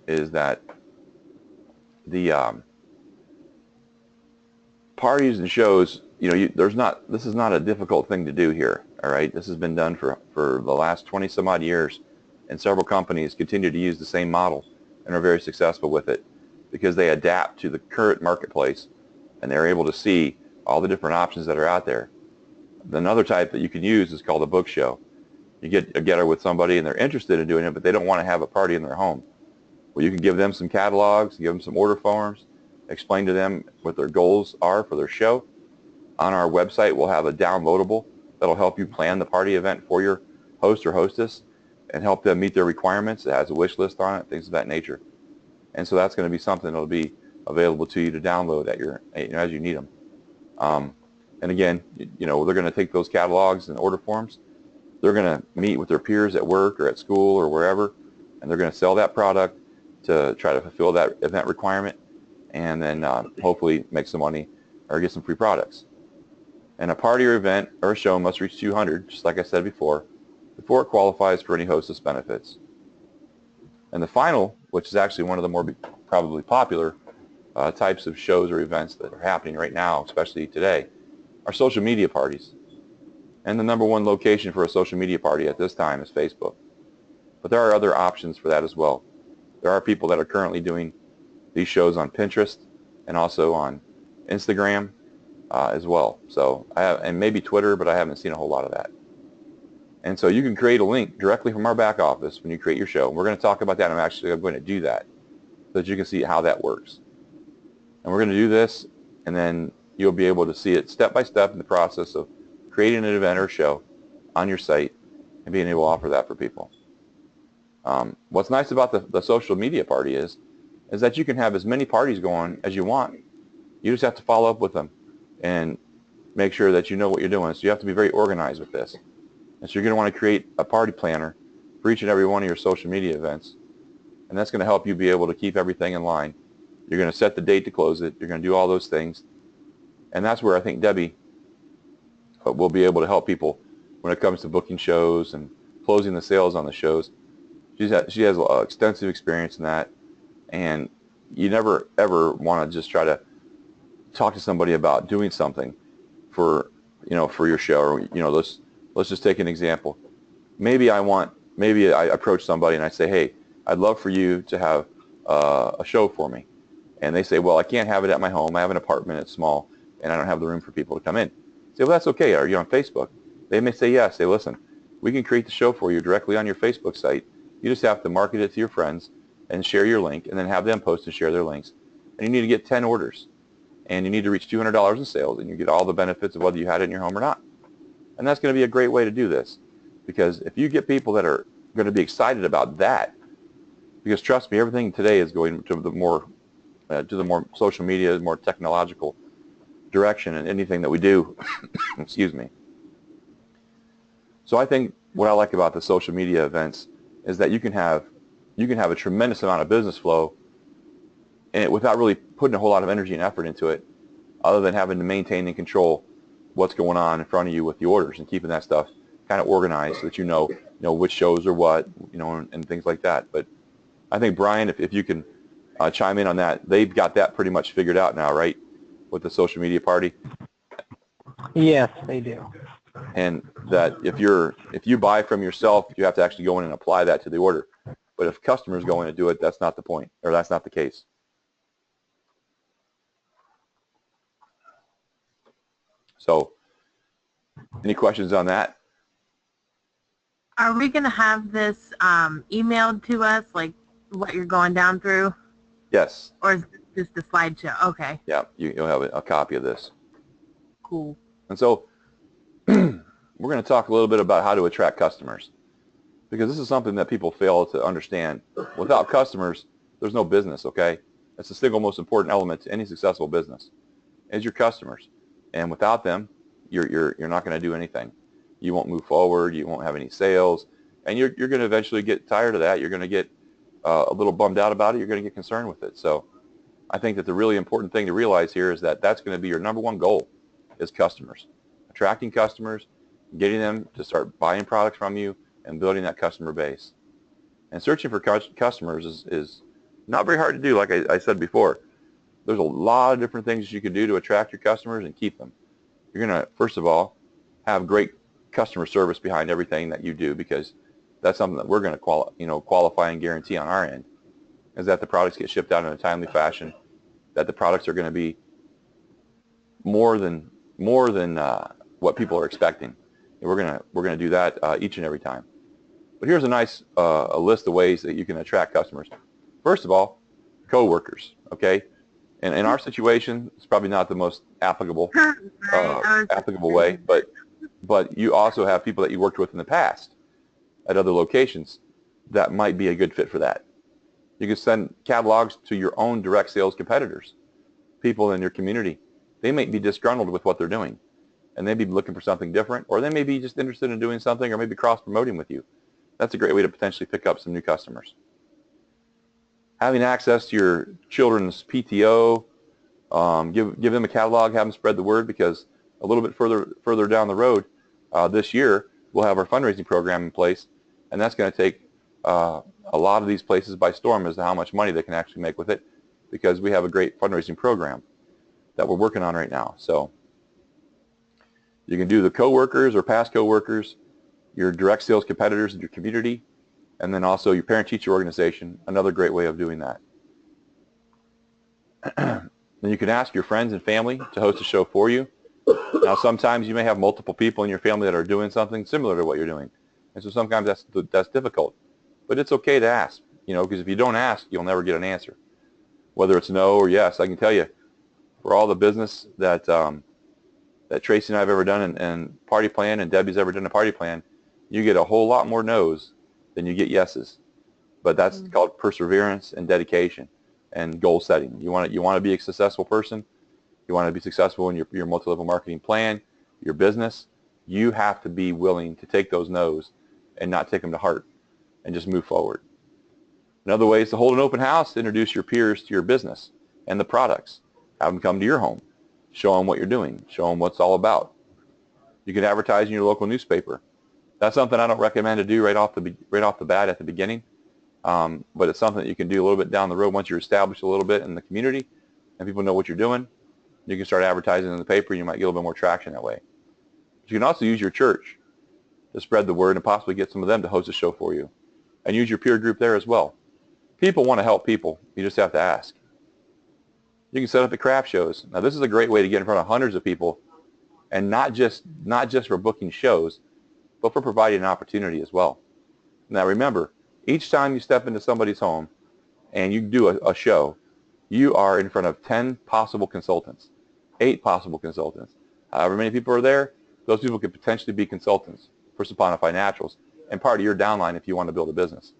is that the parties and shows, this is not a difficult thing to do here, all right? This has been done for the last 20 some odd years, and several companies continue to use the same model and are very successful with it because they adapt to the current marketplace and they're able to see all the different options that are out there. Another type that you can use is called a book show. You get together with somebody and they're interested in doing it, but they don't want to have a party in their home. Well, you can give them some catalogs, give them some order forms, explain to them what their goals are for their show. On our website, we'll have a downloadable that'll help you plan the party event for your host or hostess and help them meet their requirements. It has a wish list on it, things of that nature. And so that's going to be something that'll be available to you to download at your, as you need them. And again, they're going to take those catalogs and order forms. They're going to meet with their peers at work or at school or wherever, and they're going to sell that product to try to fulfill that event requirement, and then hopefully make some money or get some free products. And a party or event or a show must reach 200, just like I said before it qualifies for any hostess benefits. And the final, which is actually one of the more probably popular types of shows or events that are happening right now, especially today, are social media parties. And the #1 location for a social media party at this time is Facebook. But there are other options for that as well. There are people that are currently doing these shows on Pinterest and also on Instagram as well. So and maybe Twitter, but I haven't seen a whole lot of that. And so you can create a link directly from our back office when you create your show. We're going to talk about that. I'm going to do that so that you can see how that works. And we're going to do this, and then you'll be able to see it step by step in the process of creating an event or show on your site and being able to offer that for people. What's nice about the social media party is that you can have as many parties going as you want. You just have to follow up with them and make sure that you know what you're doing. So you have to be very organized with this. And so you're going to want to create a party planner for each and every one of your social media events. And that's going to help you be able to keep everything in line. You're going to set the date to close it. You're going to do all those things. And that's where I think Debbie will be able to help people when it comes to booking shows and closing the sales on the shows. She has extensive experience in that. And you never, ever want to just try to talk to somebody about doing something for your show. Or, let's just take an example. Maybe I approach somebody and I say, hey, I'd love for you to have a show for me. And they say, well, I can't have it at my home. I have an apartment, it's small, and I don't have the room for people to come in. I say, well, that's okay. Are you on Facebook? They may say yes. Say, listen, we can create the show for you directly on your Facebook site. You just have to market it to your friends and share your link, and then have them post and share their links. And you need to get 10 orders. And you need to reach $200 in sales, and you get all the benefits of whether you had it in your home or not. And that's going to be a great way to do this, because if you get people that are going to be excited about that, because trust me, everything today is going to the more social media, more technological direction, and anything that we do, excuse me. So I think what I like about the social media events is that you can have a tremendous amount of business flow, and without really putting a whole lot of energy and effort into it, other than having to maintain and control what's going on in front of you with the orders and keeping that stuff kind of organized so that you know which shows are what, and things like that. But I think, Brian, if you can chime in on that, they've got that pretty much figured out now, right, with the social media party? Yes, they do. And that if you buy from yourself, you have to actually go in and apply that to the order. But if customers go in and do it, that's not the point, or that's not the case. So, any questions on that? Are we going to have this emailed to us, like what you're going down through? Yes. Or is this just a slideshow? Okay. Yeah, you'll have a copy of this. Cool. And so, we're going to talk a little bit about how to attract customers, because this is something that people fail to understand. Without customers, there's no business, okay? That's the single most important element to any successful business, is your customers. And without them, you're not going to do anything. You won't move forward. You won't have any sales, and you're going to eventually get tired of that. You're going to get a little bummed out about it. You're going to get concerned with it. So I think that the really important thing to realize here is that that's going to be your #1 goal, is customers. Attracting customers, getting them to start buying products from you, and building that customer base. And searching for customers is Not very hard to do, like I said before. There's a lot of different things you can do to attract your customers and keep them. You're going to, first of all, have great customer service behind everything that you do, because that's something that we're going to qualify and guarantee on our end, is that the products get shipped out in a timely fashion, that the products are going to be more than what people are expecting. And we're gonna do that each and every time. But here's a nice a list of ways that you can attract customers. First of all, coworkers. Okay, and in our situation, it's probably not the most applicable way, but you also have people that you worked with in the past at other locations that might be a good fit for that. You can send catalogs to your own direct sales competitors, people in your community. They may be disgruntled with what they're doing, and they may be looking for something different, or they may be just interested in doing something, or maybe cross-promoting with you. That's a great way to potentially pick up some new customers. Having access to your children's PTO, give them a catalog, have them spread the word, because a little bit further down the road this year, we'll have our fundraising program in place, and that's going to take a lot of these places by storm as to how much money they can actually make with it, because we have a great fundraising program that we're working on right now. So you can do the coworkers or past coworkers, your direct sales competitors in your community, and then also your parent-teacher organization, another great way of doing that. Then you can ask your friends and family to host a show for you. Now, sometimes you may have multiple people in your family that are doing something similar to what you're doing, and so sometimes that's difficult. But it's okay to ask, because if you don't ask, you'll never get an answer. Whether it's no or yes, I can tell you, for all the business that that Tracy and I have ever done, and Party Plan, and Debbie's ever done a Party Plan, you get a whole lot more no's than you get yeses. But that's called perseverance and dedication and goal setting. You want to be a successful person. You want to be successful in your multi-level marketing plan, your business. You have to be willing to take those no's and not take them to heart, and just move forward. Another way is to hold an open house to introduce your peers to your business and the products. Have them come to your home. Show them what you're doing. Show them what it's all about. You can advertise in your local newspaper. That's something I don't recommend to do right off the bat at the beginning, but it's something that you can do a little bit down the road once you're established a little bit in the community and people know what you're doing. You can start advertising in the paper. You might get a little bit more traction that way. But you can also use your church to spread the word and possibly get some of them to host a show for you, and use your peer group there as well. People want to help people. You just have to ask. You can set up at craft shows. Now, this is a great way to get in front of hundreds of people, and not just for booking shows, but for providing an opportunity as well. Now, remember, each time you step into somebody's home and you do a show, you are in front of 10 possible consultants, 8 possible consultants. However many people are there, those people could potentially be consultants for Saponify Naturals and part of your downline if you want to build a business.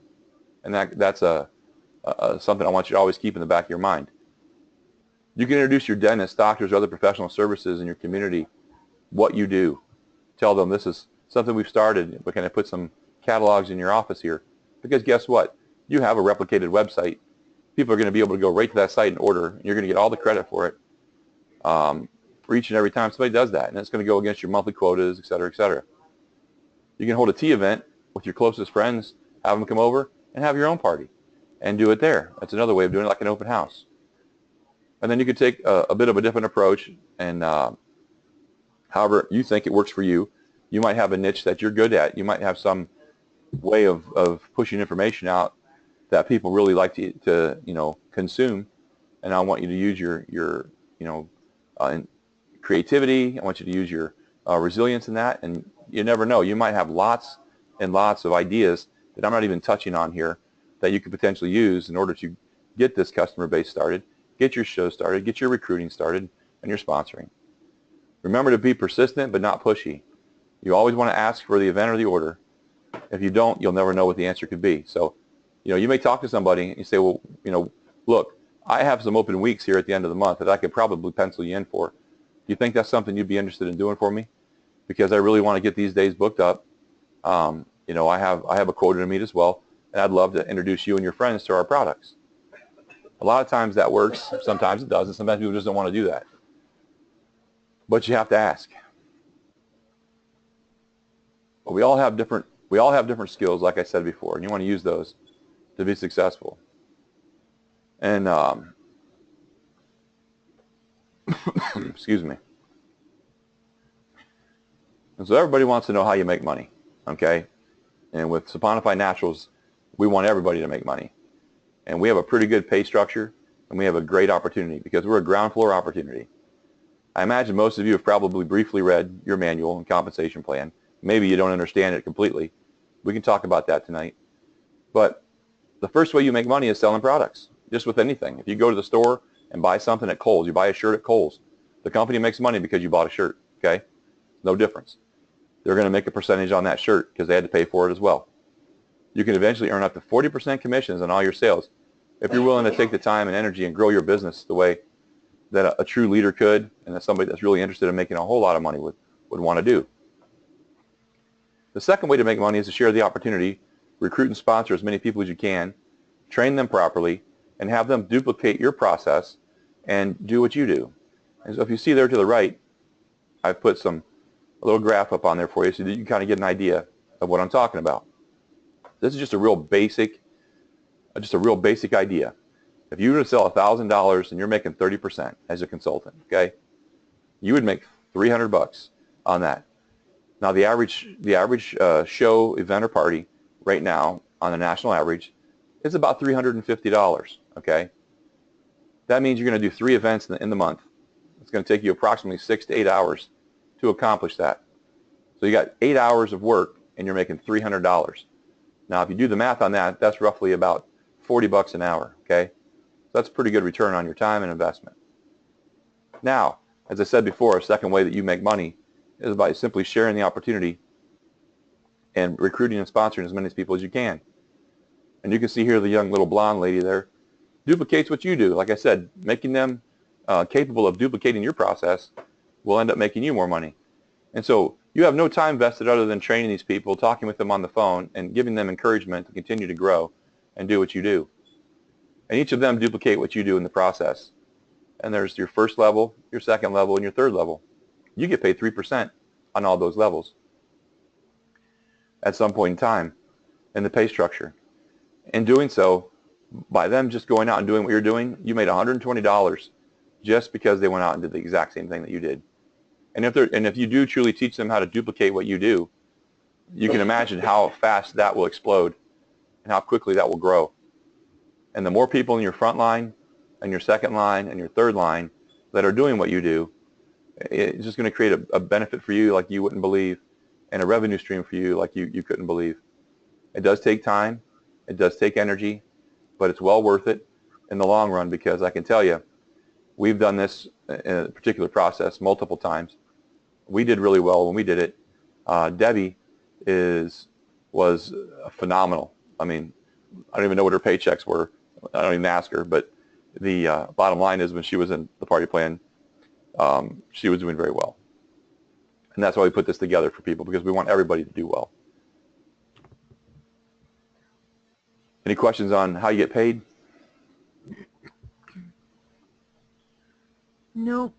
And that's something I want you to always keep in the back of your mind. You can introduce your dentists, doctors, or other professional services in your community, what you do. Tell them this is something we've started. We're going to put some catalogs in your office here. Because guess what? You have a replicated website. People are going to be able to go right to that site and order. And you're going to get all the credit for it for each and every time somebody does that. And it's going to go against your monthly quotas, et cetera, et cetera. You can hold a tea event with your closest friends, have them come over, and have your own party and do it there. That's another way of doing it, like an open house. And then you could take a bit of a different approach, and however you think it works for you. You might have a niche that you're good at. You might have some way of pushing information out that people really like to consume. And I want you to use your creativity. I want you to use your resilience in that. And you never know. You might have lots and lots of ideas that I'm not even touching on here that you could potentially use in order to get this customer base started, get your show started, get your recruiting started, and your sponsoring. Remember to be persistent but not pushy. You always want to ask for the event or the order. If you don't, you'll never know what the answer could be. So, you may talk to somebody and you say, well, look, I have some open weeks here at the end of the month that I could probably pencil you in for. Do you think that's something you'd be interested in doing for me? Because I really want to get these days booked up. I have a quota to meet as well, and I'd love to introduce you and your friends to our products. A lot of times that works. Sometimes it doesn't. Sometimes people just don't want to do that. But you have to ask. But we all have different skills, like I said before, and you want to use those to be successful. And excuse me. And so everybody wants to know how you make money, okay? And with Saponify Naturals, we want everybody to make money. And we have a pretty good pay structure, and we have a great opportunity because we're a ground floor opportunity. I imagine most of you have probably briefly read your manual and compensation plan. Maybe you don't understand it completely. We can talk about that tonight. But the first way you make money is selling products, just with anything. If you go to the store and buy something at Kohl's, you buy a shirt at Kohl's, the company makes money because you bought a shirt, okay? No difference. They're going to make a percentage on that shirt because they had to pay for it as well. You can eventually earn up to 40% commissions on all your sales if you're willing to take the time and energy and grow your business the way that a true leader could, and that somebody that's really interested in making a whole lot of money would want to do. The second way to make money is to share the opportunity, recruit and sponsor as many people as you can, train them properly, and have them duplicate your process and do what you do. And so if you see there to the right, I've put a little graph up on there for you so that you can kind of get an idea of what I'm talking about. This is just a real basic idea. If you were to sell $1,000 and you're making 30% as a consultant, okay, you would make $300 on that. Now the average show, event, or party right now on the national average is about $350. Okay, that means you're going to do 3 events in the month. It's going to take you approximately 6 to 8 hours to accomplish that. So you got 8 hours of work and you're making $300. Now if you do the math on that, that's roughly about $40 an hour. Okay, so that's a pretty good return on your time and investment. Now, as I said before, a second way that you make money is by simply sharing the opportunity and recruiting and sponsoring as many people as you can. And you can see here the young little blonde lady there duplicates what you do. Like I said, making them capable of duplicating your process will end up making you more money. And so you have no time vested other than training these people, talking with them on the phone, and giving them encouragement to continue to grow and do what you do. And each of them duplicate what you do in the process. And there's your first level, your second level, and your third level. You get paid 3% on all those levels at some point in time in the pay structure. In doing so, by them just going out and doing what you're doing, you made $120 just because they went out and did the exact same thing that you did. And if you do truly teach them how to duplicate what you do, you can imagine how fast that will explode and how quickly that will grow. And the more people in your front line and your second line and your third line that are doing what you do, it's just going to create a benefit for you like you wouldn't believe, and a revenue stream for you like you couldn't believe. It does take time, it does take energy, but it's well worth it in the long run, because I can tell you, we've done this in a particular process multiple times. We did really well when we did it. Debbie was phenomenal. I mean, I don't even know what her paychecks were. I don't even ask her, but the bottom line is when she was in the party plan, she was doing very well. And that's why we put this together for people, because we want everybody to do well. Any questions on how you get paid? Nope.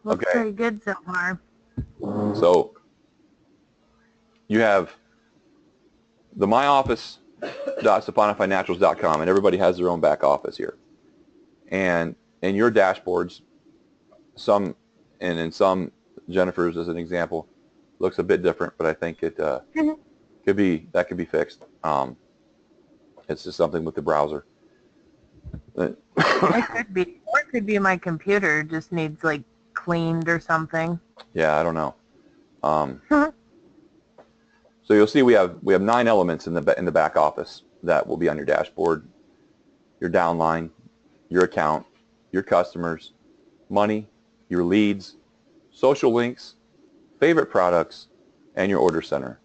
Looks Okay. very good so far. So you have the myoffice.saponifynaturals.com, and everybody has their own back office here. And in your dashboards, in some, Jennifer's as an example, looks a bit different, but I think it could be fixed. It's just something with the browser. It could be my computer just needs like cleaned or something. Yeah, I don't know. So you'll see we have 9 elements in the back office that will be on your dashboard: your downline, your account, your customers, money, your leads, social links, favorite products, and your order center.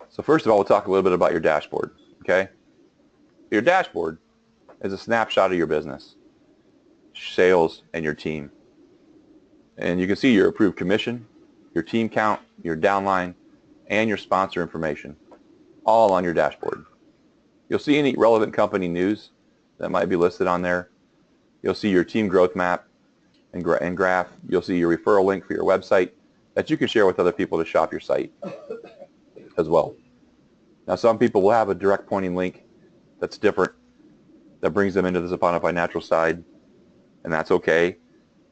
So first of all, we'll talk a little bit about your dashboard. Okay, your dashboard is a snapshot of your business, sales, and your team. And you can see your approved commission, your team count, your downline, and your sponsor information, all on your dashboard. You'll see any relevant company news that might be listed on there. You'll see your team growth map and graph. You'll see your referral link for your website that you can share with other people to shop your site as well. Now, some people will have a direct pointing link that's different, that brings them into the Saponify Natural side, and that's okay.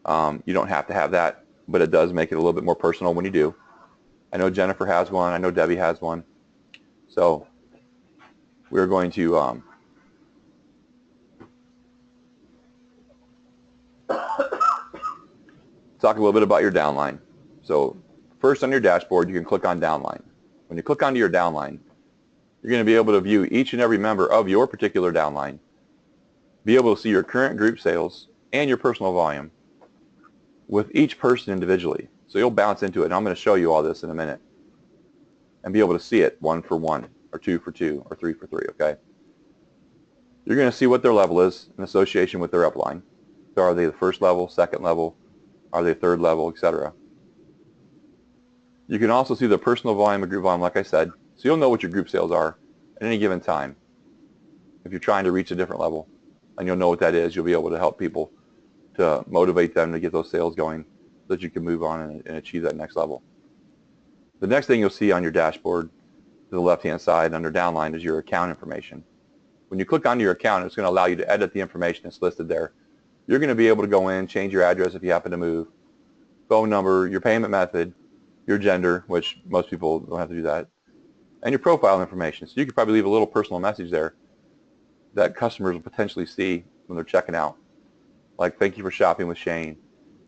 You don't have to have that, but it does make it a little bit more personal when you do. I know Jennifer has one. I know Debbie has one. So we're going to talk a little bit about your downline. So first on your dashboard, you can click on downline. When you click onto your downline, you're going to be able to view each and every member of your particular downline, be able to see your current group sales and your personal volume with each person individually. So you'll bounce into it, and I'm going to show you all this in a minute, and be able to see it 1 for 1, or 2 for 2, or 3 for 3, okay? You're going to see what their level is in association with their upline. So are they the first level, second level, are they third level, etc. You can also see the personal volume and group volume, like I said, so you'll know what your group sales are at any given time. If you're trying to reach a different level, and you'll know what that is, you'll be able to help people to motivate them to get those sales going so that you can move on and achieve that next level. The next thing you'll see on your dashboard to the left-hand side under downline is your account information. When you click onto your account, it's going to allow you to edit the information that's listed there. You're going to be able to go in, change your address if you happen to move, phone number, your payment method, your gender, which most people don't have to do that, and your profile information. So you could probably leave a little personal message there that customers will potentially see when they're checking out. Like, thank you for shopping with Shane.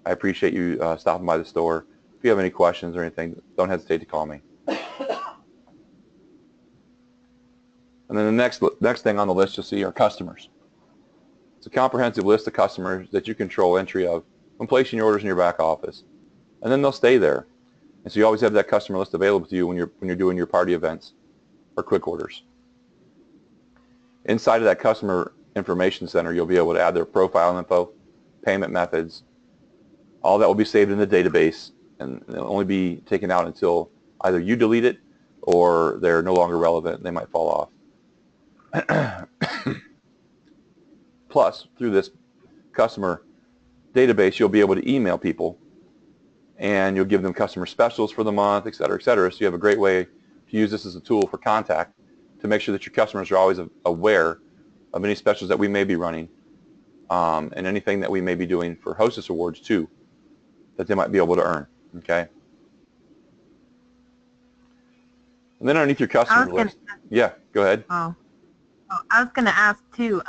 I appreciate you stopping by the store. If you have any questions or anything, don't hesitate to call me. And then the next thing on the list you'll see are customers. It's a comprehensive list of customers that you control entry of when placing your orders in your back office. And then they'll stay there. And so you always have that customer list available to you when you're doing your party events or quick orders. Inside of that customer information center, you'll be able to add their profile info, payment methods. All that will be saved in the database, and it'll only be taken out until either you delete it or they're no longer relevant and they might fall off. Plus, through this customer database, you'll be able to email people, and you'll give them customer specials for the month, et cetera, et cetera. So you have a great way to use this as a tool for contact to make sure that your customers are always aware of any specials that we may be running, and anything that we may be doing for Hostess Awards too, that they might be able to earn, okay? And then underneath your customer list, yeah, go ahead. I was going to ask too,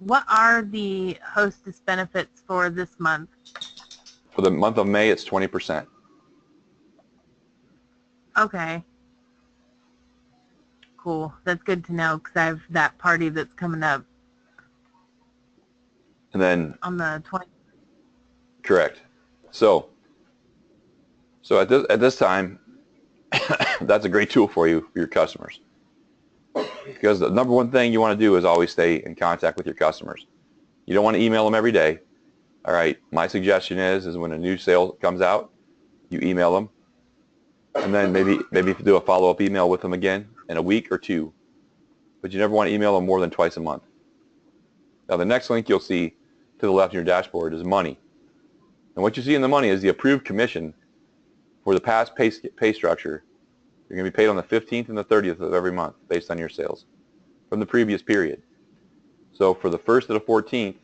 what are the Hostess benefits for this month? For the month of May, it's 20%. Okay. Cool. That's good to know because I have that party that's coming up. And then on the 20th. Correct. So at this time, that's a great tool for you, for your customers. Because the number one thing you want to do is always stay in contact with your customers. You don't want to email them every day. All right. My suggestion is when a new sale comes out, you email them, and then maybe do a follow-up email with them again in a week or two. But you never want to email them more than twice a month. Now the next link you'll see to the left of your dashboard is money. And what you see in the money is the approved commission for the past pay structure. You're going to be paid on the 15th and the 30th of every month based on your sales from the previous period. So for the 1st to the 14th,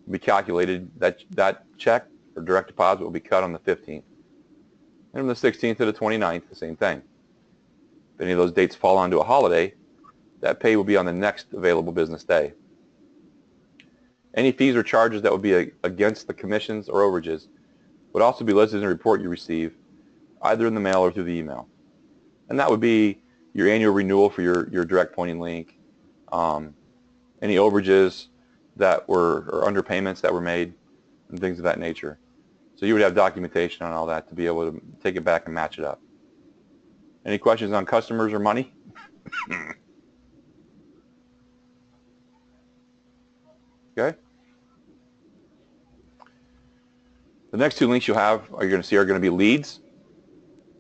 will be calculated, that check or direct deposit will be cut on the 15th. And from the 16th to the 29th, the same thing. If any of those dates fall onto a holiday, that pay will be on the next available business day. Any fees or charges that would be against the commissions or overages would also be listed in the report you receive, either in the mail or through the email. And that would be your annual renewal for your direct pointing link, any overages that were, or underpayments that were made, and things of that nature. So you would have documentation on all that to be able to take it back and match it up. Any questions on customers or money? Okay. The next two links you'll have, you're going to see, are going to be leads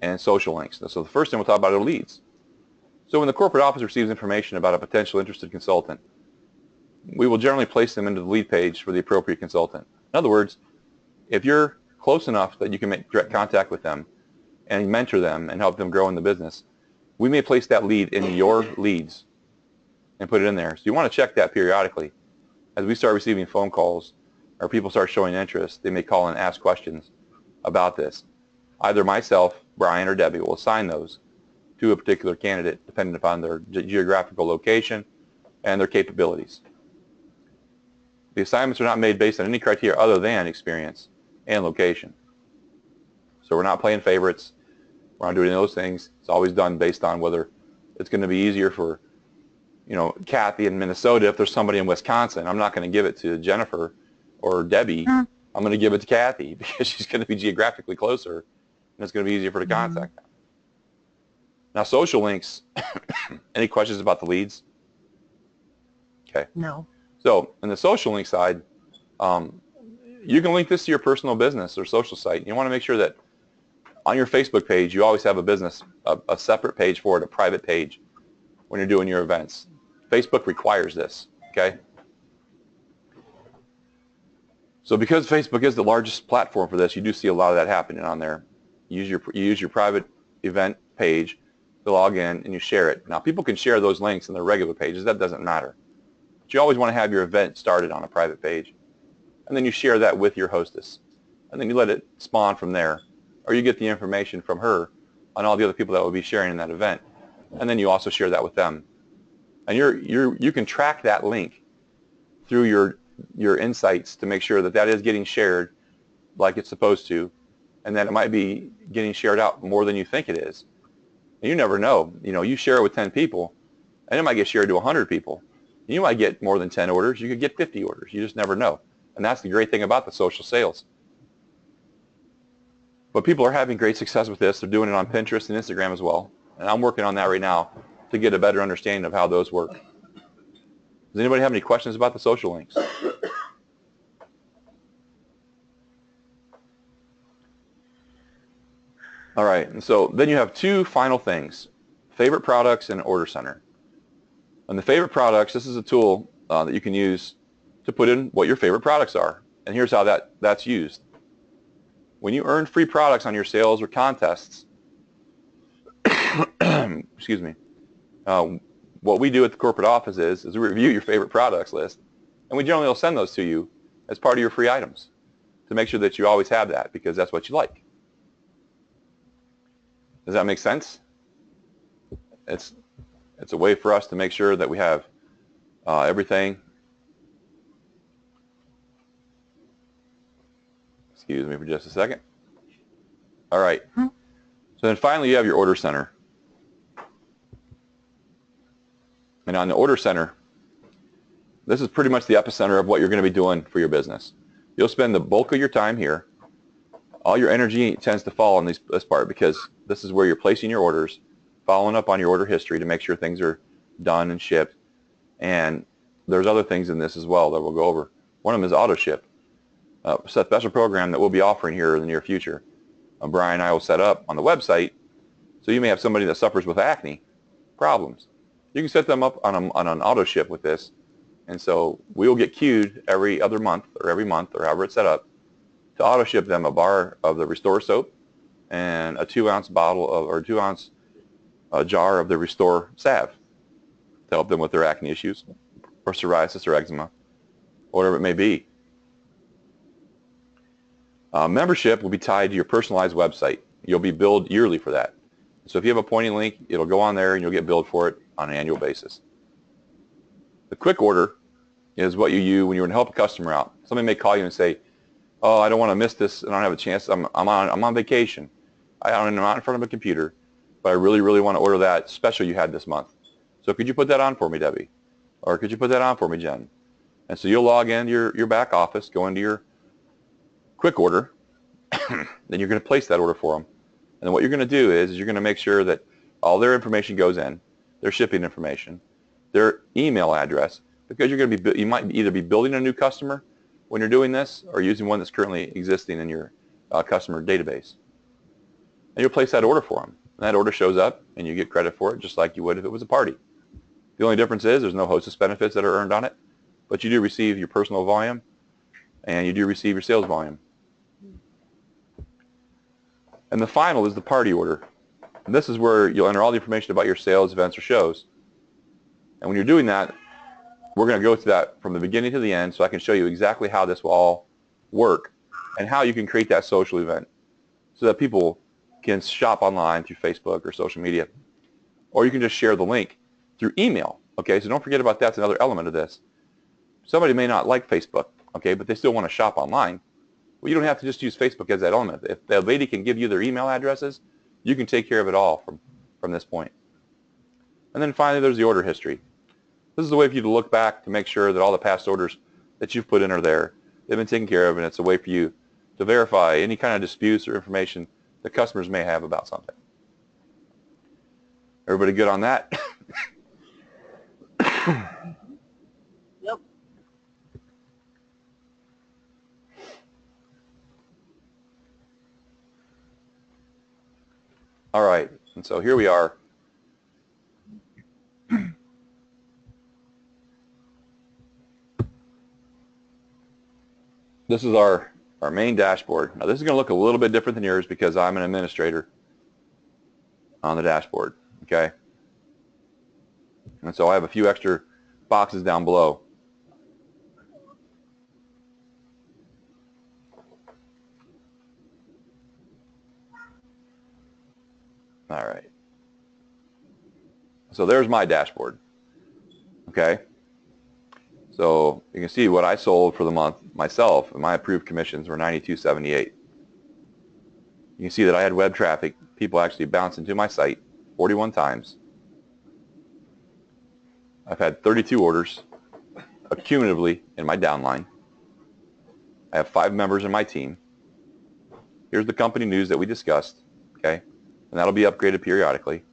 and social links. So the first thing we'll talk about are leads. So when the corporate office receives information about a potential interested consultant, we will generally place them into the lead page for the appropriate consultant. In other words, if you're close enough that you can make direct contact with them and mentor them and help them grow in the business, we may place that lead in your leads and put it in there. So you want to check that periodically. As we start receiving phone calls or people start showing interest, they may call and ask questions about this. Either myself, Brian, or Debbie will assign those to a particular candidate depending upon their geographical location and their capabilities. The assignments are not made based on any criteria other than experience and location. So we're not playing favorites. We're not doing those things. It's always done based on whether it's going to be easier for, Kathy in Minnesota if there's somebody in Wisconsin. I'm not going to give it to Jennifer or Debbie. I'm going to give it to Kathy because she's going to be geographically closer and it's going to be easier for her to contact them. Now, social links, any questions about the leads? Okay. No. So, in the social link side, you can link this to your personal business or social site. You want to make sure that on your Facebook page, you always have a business, a separate page for it, a private page when you're doing your events. Facebook requires this, okay? So because Facebook is the largest platform for this, you do see a lot of that happening on there. You use your private event page to log in and you share it. Now, people can share those links in their regular pages. That doesn't matter. But you always want to have your event started on a private page. And then you share that with your hostess. And then you let it spawn from there. Or you get the information from her on all the other people that will be sharing in that event. And then you also share that with them. And you can track that link through your insights to make sure that that is getting shared like it's supposed to, and that it might be getting shared out more than you think it is. And you never know. You share it with 10 people, and it might get shared to 100 people. You might get more than 10 orders. You could get 50 orders. You just never know. And that's the great thing about the social sales. But people are having great success with this. They're doing it on Pinterest and Instagram as well. And I'm working on that right now to get a better understanding of how those work. Does anybody have any questions about the social links? All right, and so then you have two final things, favorite products and order center. And the favorite products, this is a tool that you can use to put in what your favorite products are. And here's how that's used. When you earn free products on your sales or contests, excuse me, what we do at the corporate office is we review your favorite products list, and we generally will send those to you as part of your free items to make sure that you always have that because that's what you like. Does that make sense? It's a way for us to make sure that we have everything. Excuse me for just a second. All right. So then finally you have your order center. And on the order center, this is pretty much the epicenter of what you're going to be doing for your business. You'll spend the bulk of your time here. All your energy tends to fall on this part because this is where you're placing your orders, following up on your order history to make sure things are done and shipped. And there's other things in this as well that we'll go over. One of them is auto ship. It's a special program that we'll be offering here in the near future. Brian and I will set up on the website. So you may have somebody that suffers with acne problems. You can set them up on an auto ship with this. And so we will get queued every other month or every month or however it's set up to auto ship them a bar of the Restore soap and a 2-ounce bottle of, or 2-ounce jar of the Restore salve to help them with their acne issues or psoriasis or eczema, whatever it may be. Membership will be tied to your personalized website. You'll be billed yearly for that. So if you have a pointing link, it'll go on there and you'll get billed for it on an annual basis. The quick order is what you use when you want to help a customer out. Somebody may call you and say, oh, I don't want to miss this. I don't have a chance. I'm on vacation. I'm not in front of a computer, but I really, really want to order that special you had this month. So could you put that on for me, Debbie? Or could you put that on for me, Jen? And so you'll log into your back office, go into your quick order, then you're going to place that order for them. And then what you're going to do is you're going to make sure that all their information goes in, their shipping information, their email address, because you're going to be, you might either be building a new customer when you're doing this or using one that's currently existing in your customer database. And you'll place that order for them. And that order shows up and you get credit for it just like you would if it was a party. The only difference is there's no hostess benefits that are earned on it, but you do receive your personal volume and you do receive your sales volume. And the final is the party order. And this is where you'll enter all the information about your sales, events, or shows. And when you're doing that, we're going to go through that from the beginning to the end so I can show you exactly how this will all work and how you can create that social event so that people can shop online through Facebook or social media. Or you can just share the link through email. Okay, so don't forget about that's another element of this. Somebody may not like Facebook, okay, but they still want to shop online. Well, you don't have to just use Facebook as that element. If the lady can give you their email addresses, you can take care of it all from this point. And then finally, there's the order history. This is a way for you to look back to make sure that all the past orders that you've put in are there. They've been taken care of, and it's a way for you to verify any kind of disputes or information that customers may have about something. Everybody good on that? Yep. All right, and so here we are. This is our main dashboard. Now this is going to look a little bit different than yours because I'm an administrator on the dashboard, okay? And so I have a few extra boxes down below. All right. So there's my dashboard, okay? So you can see what I sold for the month myself, and my approved commissions were $92.78. You can see that I had web traffic, people actually bouncing to my site 41 times. I've had 32 orders accumulatively in my downline. I have 5 members in my team. Here's the company news that we discussed, okay? And that'll be upgraded periodically.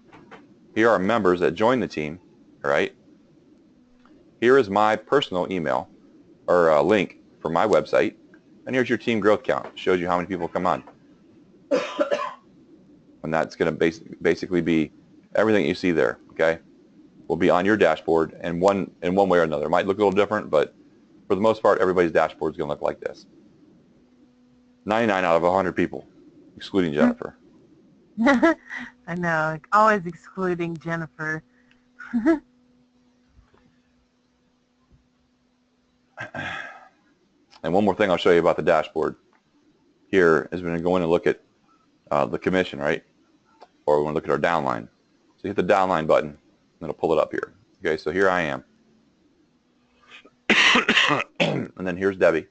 Here are members that join the team, all right? Here is my personal email or link for my website. And here's your team growth count. It shows you how many people come on. And that's going to basically be everything you see there, okay? Will be on your dashboard in one way or another. It might look a little different, but for the most part, everybody's dashboard is going to look like this. 99 out of 100 people, excluding Jennifer. I know, always excluding Jennifer. And one more thing I'll show you about the dashboard here is we're going to go in and look at the commission, right? Or we're going to look at our downline. So hit the downline button, and it'll pull it up here. Okay, so here I am. And then here's Debbie,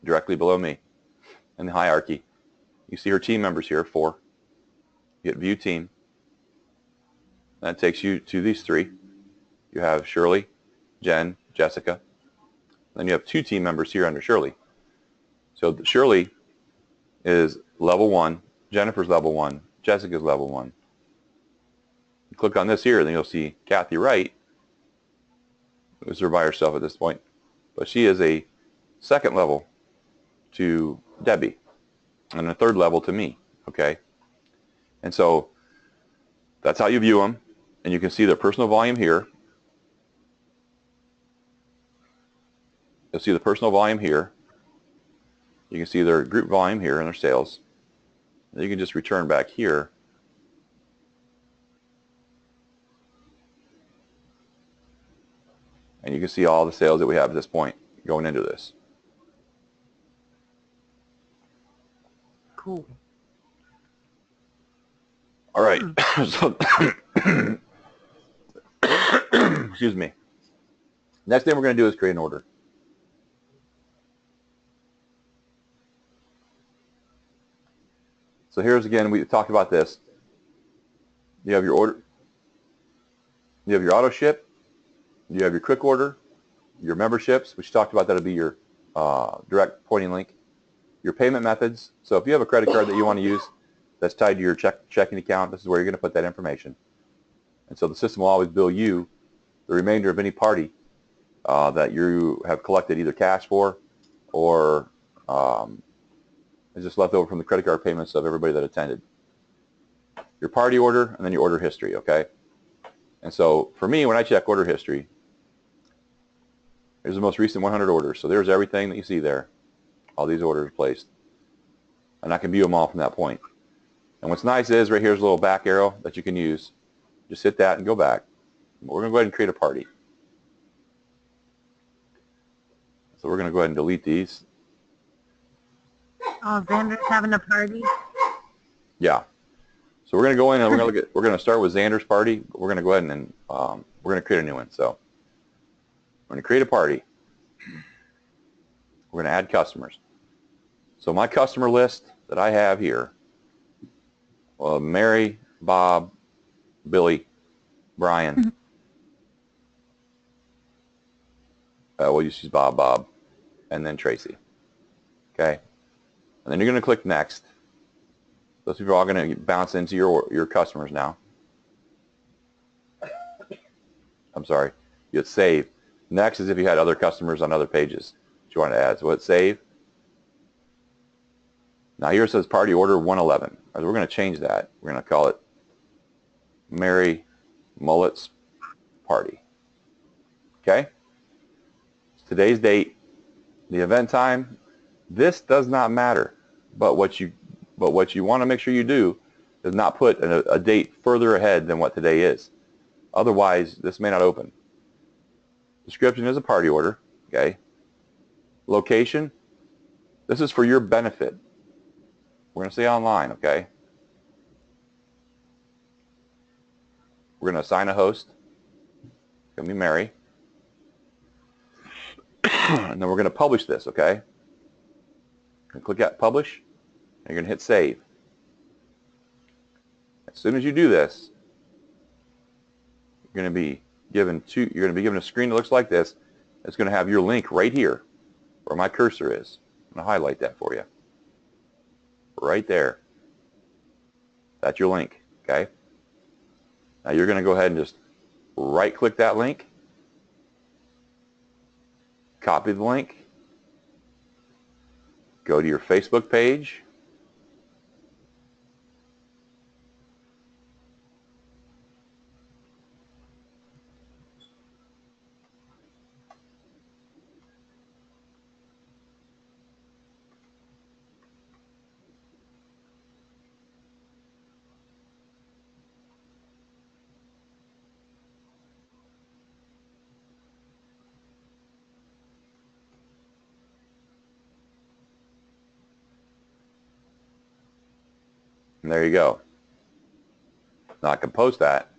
directly below me in the hierarchy. You see her team members here, 4. You hit View Team. That takes you to these 3. You have Shirley, Jen, Jessica. Then you have 2 team members here under Shirley. So Shirley is level 1, Jennifer's level 1, Jessica's level 1. You click on this here, then you'll see Kathy Wright, who's her by herself at this point, but she is a 2nd level to Debbie and a 3rd level to me, okay? And so that's how you view them, and you can see their personal volume here. You'll see the personal volume here. You can see their group volume here and their sales. And you can just return back here. And you can see all the sales that we have at this point going into this. Cool. All right. So, excuse me. Next thing we're going to do is create an order. So here's again, we talked about this. You have your order. You have your auto ship. You have your quick order, your memberships, which you talked about. That'll be your direct pointing link. Your payment methods. So if you have a credit card that you want to use that's tied to your checking account, this is where you're going to put that information. And so the system will always bill you the remainder of any party that you have collected either cash for or is just left over from the credit card payments of everybody that attended. Your party order and then your order history, okay? And so for me, when I check order history, here's the most recent 100 orders. So there's everything that you see there, all these orders placed. And I can view them all from that point. And what's nice is right here's a little back arrow that you can use. Just hit that and go back. We're going to go ahead and create a party. So we're going to go ahead and delete these. Oh, Xander's having a party? Yeah. So we're going to go in and we're going to start with Xander's party. We're going to go ahead and we're going to create a new one. So we're going to create a party. We're going to add customers. So my customer list that I have here, Mary, Bob, Billy, Brian. We'll just use Bob, and then Tracy. Okay? And then you're going to click Next. Those people are all going to bounce into your customers now. I'm sorry. You hit Save. Next is if you had other customers on other pages that you want to add. So hit Save. Now here it says Party Order 111. We're going to change that. We're going to call it Mary Mullet's Party. Okay? It's today's date. The event time. This does not matter. But what you want to make sure you do is not put a date further ahead than what today is. Otherwise, this may not open. Description is a party order. Okay. Location. This is for your benefit. We're going to say online. Okay. We're going to assign a host. It's going to be Mary. And then we're going to publish this. Okay. And click at Publish. And you're going to hit Save. As soon as you do this, you're going to be given a screen that looks like this. It's going to have your link right here where my cursor is. I'm going to highlight that for you. Right there. That's your link. Okay? Now you're going to go ahead and just right-click that link. Copy the link. Go to your Facebook page. And there you go. Now I can post that.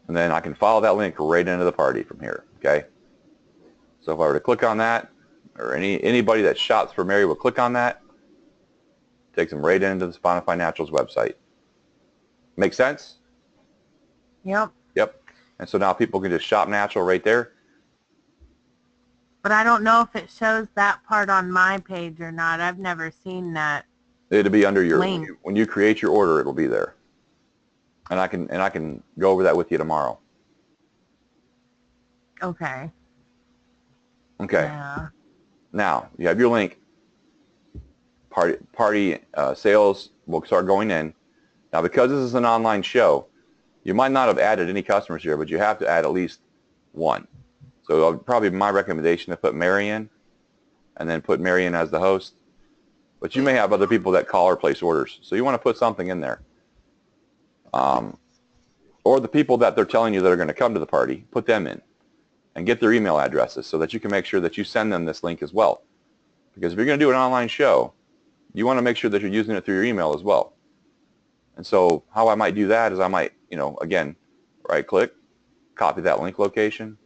And then I can follow that link right into the party from here. Okay? So if I were to click on that, or anybody that shops for Mary will click on that, takes them right into the Saponify Naturals website. Make sense? Yep. Yep. And so now people can just shop natural right there. But I don't know if it shows that part on my page or not. I've never seen that. It'll be under your link. when you create your order, it'll be there. And I can go over that with you tomorrow. Okay. Okay. Yeah. Now you have your link. Party sales will start going in. Now because this is an online show, you might not have added any customers here, but you have to add at least one. So probably my recommendation to put Mary in, and then put Mary in as the host. But you may have other people that call or place orders, so you want to put something in there. Or the people that they're telling you that are going to come to the party, put them in, and get their email addresses so that you can make sure that you send them this link as well. Because if you're going to do an online show, you want to make sure that you're using it through your email as well. And so how I might do that is I might, again, right-click, copy that link location.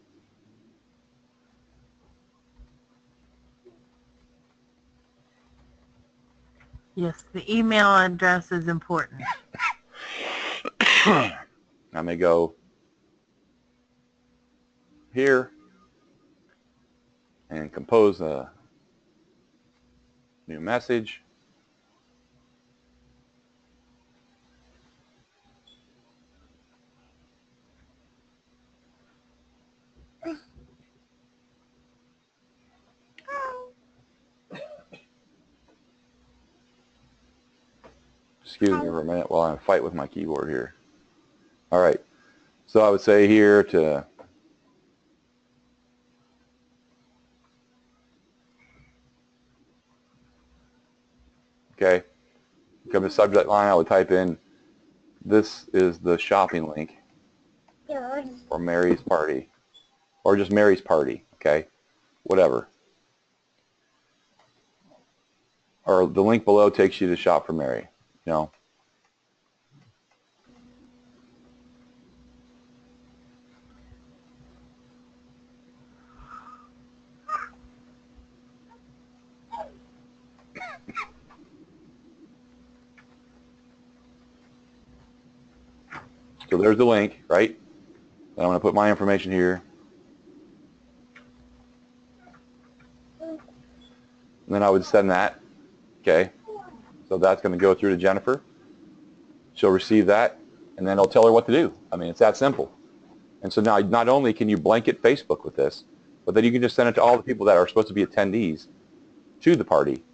Yes, the email address is important. I may go here and compose a new message. Excuse me for a minute while I fight with my keyboard here. All right. So I would say here to Okay? Come to subject line, I would type in, this is the shopping link for Mary's party, or just Mary's party, okay? Whatever. Or the link below takes you to shop for Mary, you know? So there's the link, right? And I'm going to put my information here. And then I would send that, okay? So that's going to go through to Jennifer. She'll receive that, and then I'll tell her what to do. I mean, it's that simple. And so now not only can you blanket Facebook with this, but then you can just send it to all the people that are supposed to be attendees to the party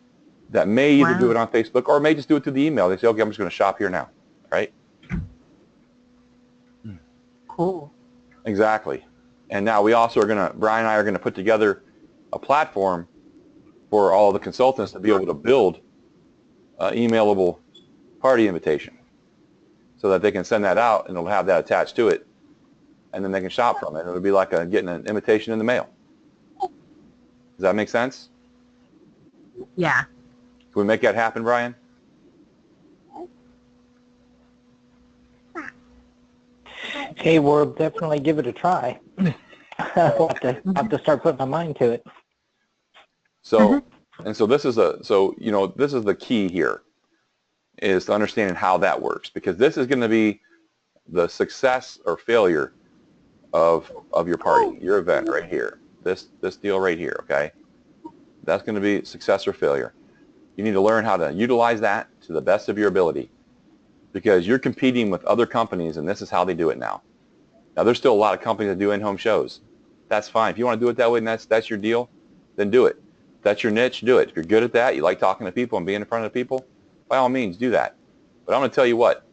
that may either do it on Facebook or may just do it through the email. They say, okay, I'm just going to shop here now, right? Cool. Exactly. And now we also are going to, Brian and I are going to put together a platform for all the consultants to be able to build an emailable party invitation so that they can send that out and it'll have that attached to it, and then they can shop from it. It'll be like getting an invitation in the mail. Does that make sense? Yeah. Can we make that happen, Brian? Hey, we'll definitely give it a try. I'll have to start putting my mind to it. So, and so this is this is the key here, is to understanding how that works, because this is going to be the success or failure of your party, your event right here. This deal right here, okay? That's going to be success or failure. You need to learn how to utilize that to the best of your ability, because you're competing with other companies, and this is how they do it now. Now, there's still a lot of companies that do in-home shows. That's fine. If you want to do it that way and that's your deal, then do it. If that's your niche, do it. If you're good at that, you like talking to people and being in front of people, by all means, do that. But I'm going to tell you what,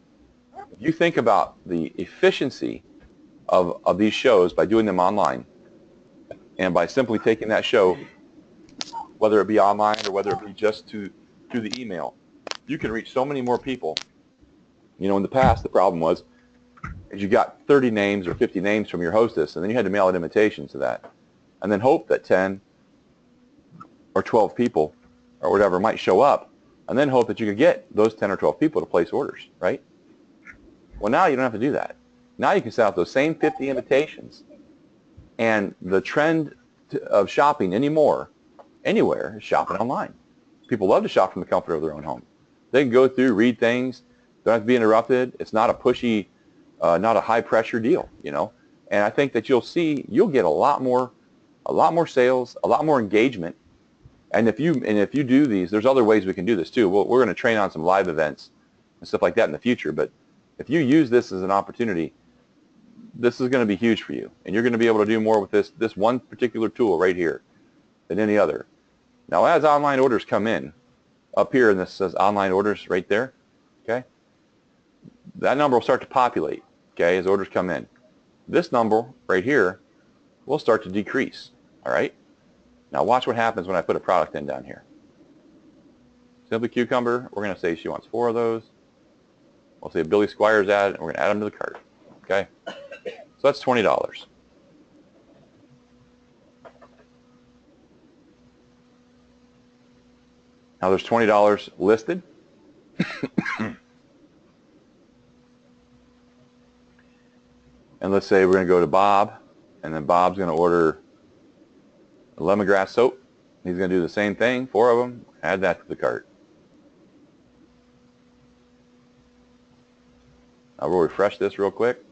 if you think about the efficiency of these shows by doing them online, and by simply taking that show, whether it be online or whether it be just through the email, you can reach so many more people. You know, in the past, the problem was is you got 30 names or 50 names from your hostess, and then you had to mail out invitations to that, and then hope that 10 or 12 people or whatever might show up, and then hope that you could get those 10 or 12 people to place orders, right? Well, now you don't have to do that. Now you can send out those same 50 invitations, and the trend of shopping anymore, anywhere, is shopping online. People love to shop from the comfort of their own home. They can go through, read things, don't have to be interrupted. It's not a pushy, not a high-pressure deal, you know. And I think that you'll get a lot more sales, a lot more engagement. And if you do these, there's other ways we can do this too. We're going to train on some live events and stuff like that in the future. But if you use this as an opportunity, this is going to be huge for you, and you're going to be able to do more with this one particular tool right here than any other. Now, as online orders come in, up here, and this says online orders right there, okay, that number will start to populate, okay, as orders come in. This number right here will start to decrease, all right? Now watch what happens when I put a product in down here. Simply Cucumber, we're going to say she wants 4 of those. We'll say Billy Squire's added, and we're going to add them to the cart, okay? So that's $20. Now there's $20 listed. And let's say we're going to go to Bob, and then Bob's going to order lemongrass soap. He's going to do the same thing, 4 of them, add that to the cart. Now we'll refresh this real quick.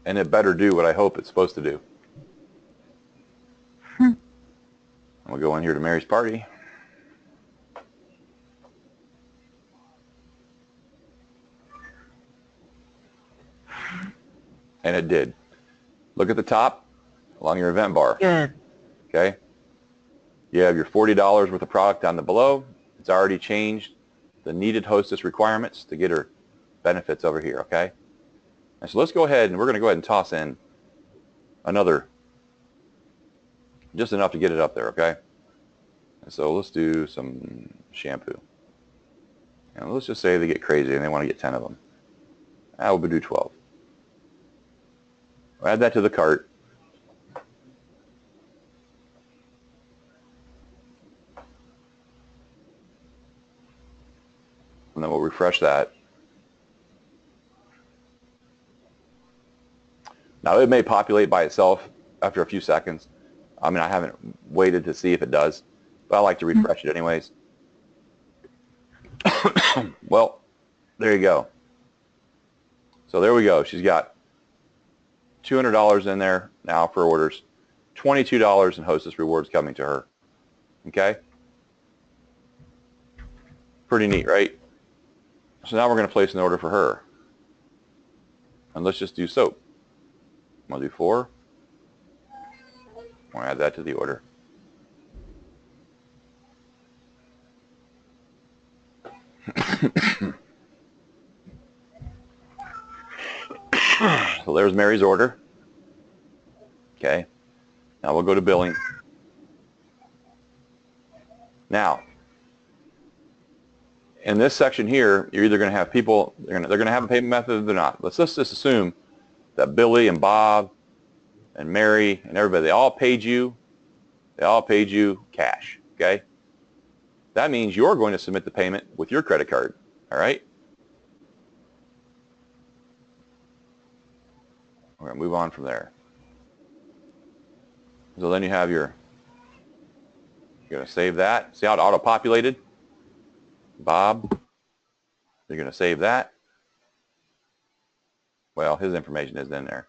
And it better do what I hope it's supposed to do. We'll go in here to Mary's party. And it did. Look at the top along your event bar. Good. Okay? You have your $40 worth of product down below. It's already changed the needed hostess requirements to get her benefits over here, okay? And so let's go ahead, and we're going to go ahead and toss in another, just enough to get it up there, okay? So let's do some shampoo. And let's just say they get crazy and they want to get 10 of them. I will do 12. We'll add that to the cart. And then we'll refresh that. Now it may populate by itself after a few seconds. I mean, I haven't waited to see if it does, but I like to refresh it anyways. Well, there you go. So there we go. She's got $200 in there now for orders, $22 in Hostess rewards coming to her. Okay? Pretty neat, right? So now we're going to place an order for her. And let's just do soap. I'll do 4. I'll add that to the order. So there's Mary's order. Okay. Now we'll go to billing. Now, in this section here, you're either going to have people, they're going to have a payment method or they're not. Let's just assume that Billy and Bob and Mary and everybody, they all paid you cash, okay? That means you're going to submit the payment with your credit card, all right? We're going to move on from there. So then you have you're going to save that. See how it auto-populated? Bob, you're going to save that. Well, his information is in there.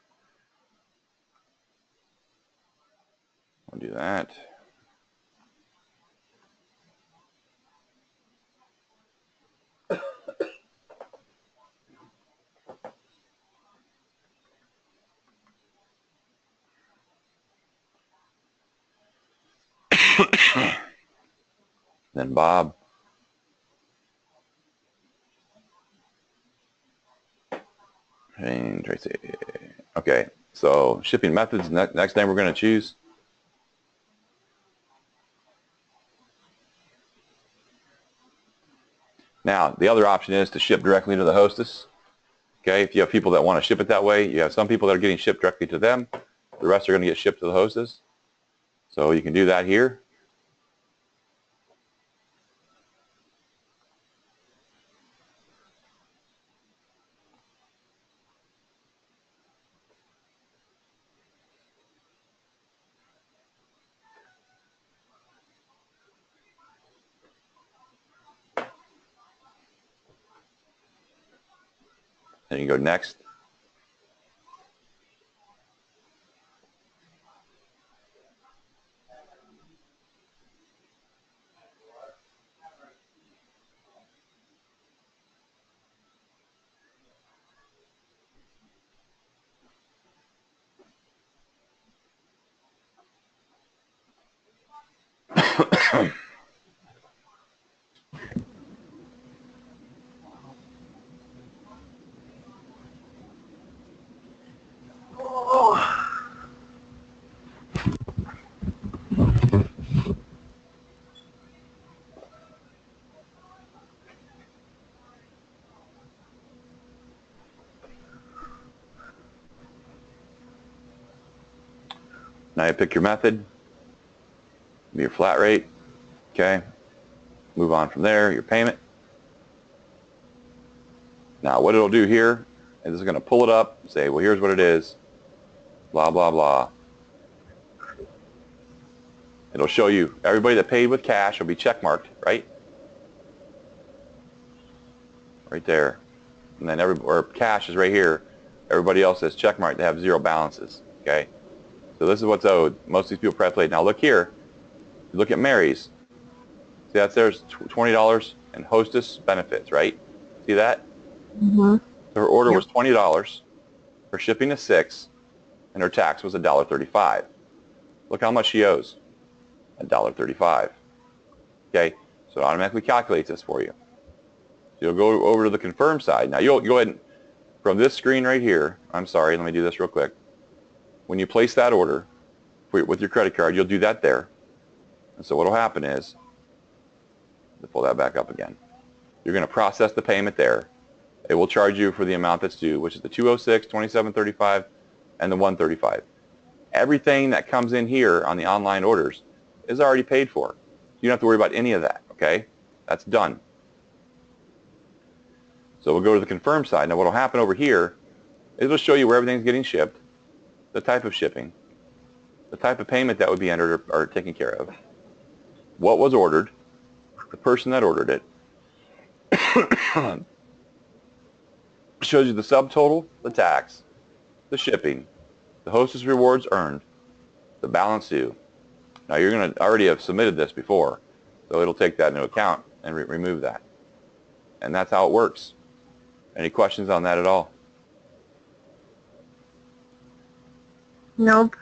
I'll do that. Then Bob. And Tracy. Okay, so shipping methods, next name we're going to choose. Now, the other option is to ship directly to the hostess. Okay, if you have people that want to ship it that way, you have some people that are getting shipped directly to them. The rest are going to get shipped to the hostess. So you can do that here. Then you go next. Now you pick your method, your flat rate, okay? Move on from there, your payment. Now what it'll do here is it's going to pull it up and say, well, here's what it is, blah, blah, blah. It'll show you everybody that paid with cash will be check marked, right? Right there. And then or cash is right here. Everybody else has check marked. They have 0 balances, okay? So this is what's owed. Most of these people press late. Now look here. Look at Mary's. See, that's there's $20 in hostess benefits, right? See that? Mm-hmm. So her order was $20. Her shipping is $6, and her tax was $1.35. Look how much she owes. $1.35. Okay, so it automatically calculates this for you. So you'll go over to the confirm side. Now you'll go ahead and, from this screen right here, I'm sorry, let me do this real quick. When you place that order with your credit card, you'll do that there. And so what will happen is to pull that back up again. You're going to process the payment there. It will charge you for the amount that's due, which is the 206, 2735, and the 135. Everything that comes in here on the online orders is already paid for. You don't have to worry about any of that, okay? That's done. So we'll go to the confirm side. Now what will happen over here is it'll show you where everything's getting shipped, the type of shipping, the type of payment that would be entered or taken care of, what was ordered, the person that ordered it. Shows you the subtotal, the tax, the shipping, the hostess rewards earned, the balance due. Now you're going to already have submitted this before, so it'll take that into account and remove that. And that's how it works. Any questions on that at all? Nope.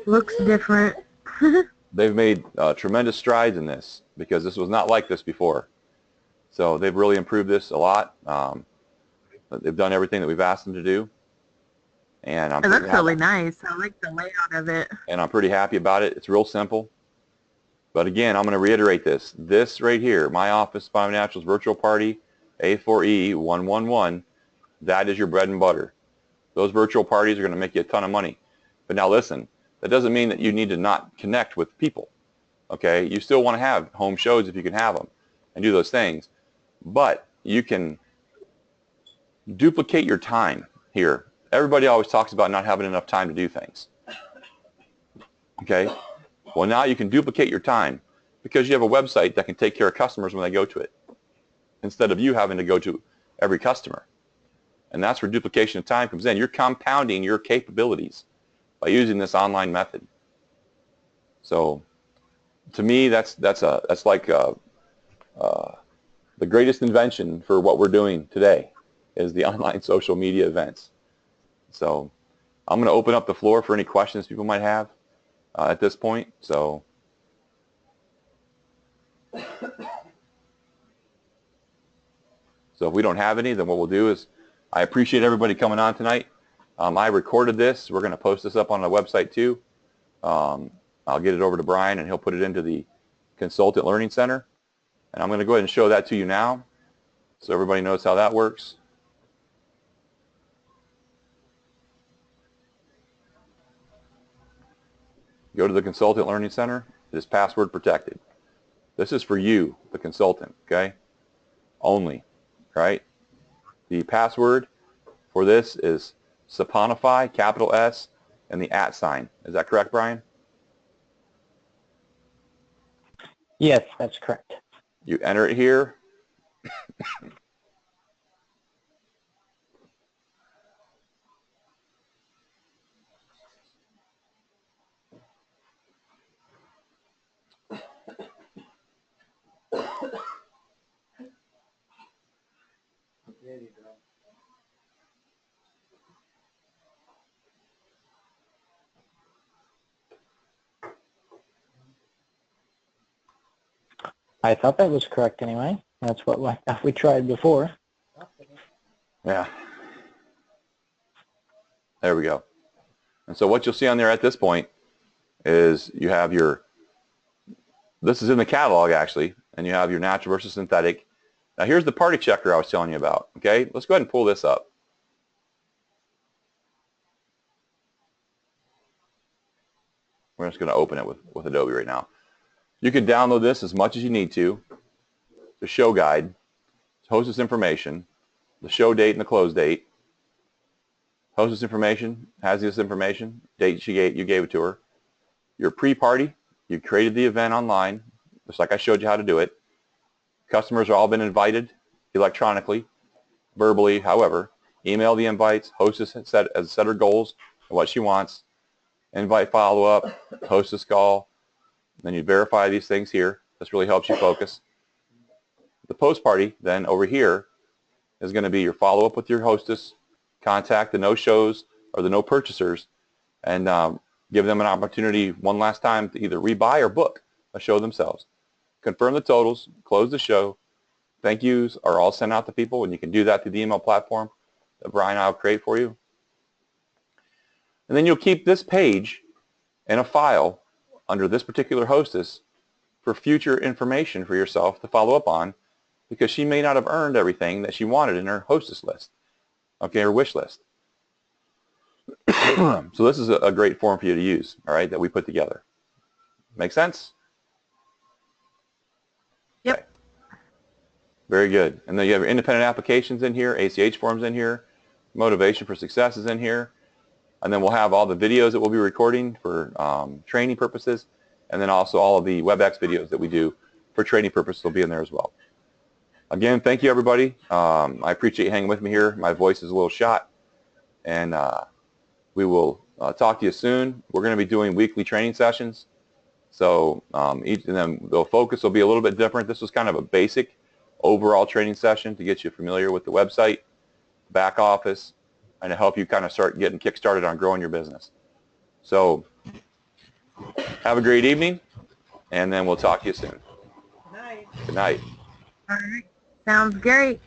Looks different. They've made tremendous strides in this because this was not like this before. So they've really improved this a lot. They've done everything that we've asked them to do. And It looks really nice. I like the layout of it. And I'm pretty happy about it. It's real simple. But again, I'm going to reiterate this. This right here, My Office Saponify Naturals Virtual Party A4E111, that is your bread and butter. Those virtual parties are going to make you a ton of money. But now listen, that doesn't mean that you need to not connect with people. Okay? You still want to have home shows if you can have them and do those things. But you can duplicate your time here. Everybody always talks about not having enough time to do things. Okay? Well, now you can duplicate your time because you have a website that can take care of customers when they go to it instead of you having to go to every customer. And that's where duplication of time comes in. You're compounding your capabilities by using this online method. So to me, that's like the greatest invention for what we're doing today is the online social media events. So I'm going to open up the floor for any questions people might have at this point. So if we don't have any, then what we'll do is I appreciate everybody coming on tonight. I recorded this. We're going to post this up on the website too. I'll get it over to Brian and he'll put it into the Consultant Learning Center. And I'm going to go ahead and show that to you now so everybody knows how that works. Go to the Consultant Learning Center. It is password protected. This is for you, the consultant, okay? Only, right? The password for this is Saponify, capital S, and the @ sign. Is that correct, Brian? Yes, that's correct. You enter it here. I thought that was correct anyway. That's what we tried before. Yeah. There we go. And so what you'll see on there at this point is you have your, this is in the catalog actually, and you have your natural versus synthetic. Now here's the party checker I was telling you about, okay? Let's go ahead and pull this up. We're just going to open it with Adobe right now. You can download this as much as you need to. The show guide, hostess information, the show date and the close date. Hostess information has this information, date you gave it to her. Your pre-party, you created the event online, just like I showed you how to do it. Customers have all been invited electronically, verbally, however. Email the invites, hostess has set her goals and what she wants. Invite follow-up, hostess call. Then you verify these things here. This really helps you focus. The post-party, then over here, is going to be your follow-up with your hostess, contact the no-shows or the no-purchasers, and give them an opportunity one last time to either rebuy or book a show themselves. Confirm the totals, close the show. Thank yous are all sent out to people, and you can do that through the email platform that Brian and I will create for you. And then you'll keep this page in a file under this particular hostess for future information for yourself to follow up on, because she may not have earned everything that she wanted in her hostess list, okay, her wish list. So this is a great form for you to use, all right, that we put together. Make sense? Yep. Okay. Very good. And then you have your independent applications in here, ACH forms in here, motivation for success is in here, and then we'll have all the videos that we'll be recording for training purposes, and then also all of the WebEx videos that we do for training purposes will be in there as well. Again, thank you, everybody. I appreciate you hanging with me here. My voice is a little shot, and we will talk to you soon. We're going to be doing weekly training sessions, so each of them, the focus will be a little bit different. This was kind of a basic overall training session to get you familiar with the website, back office, and to help you kind of start getting kick-started on growing your business. So have a great evening, and then we'll talk to you soon. Night. Good night. All right. Sounds great.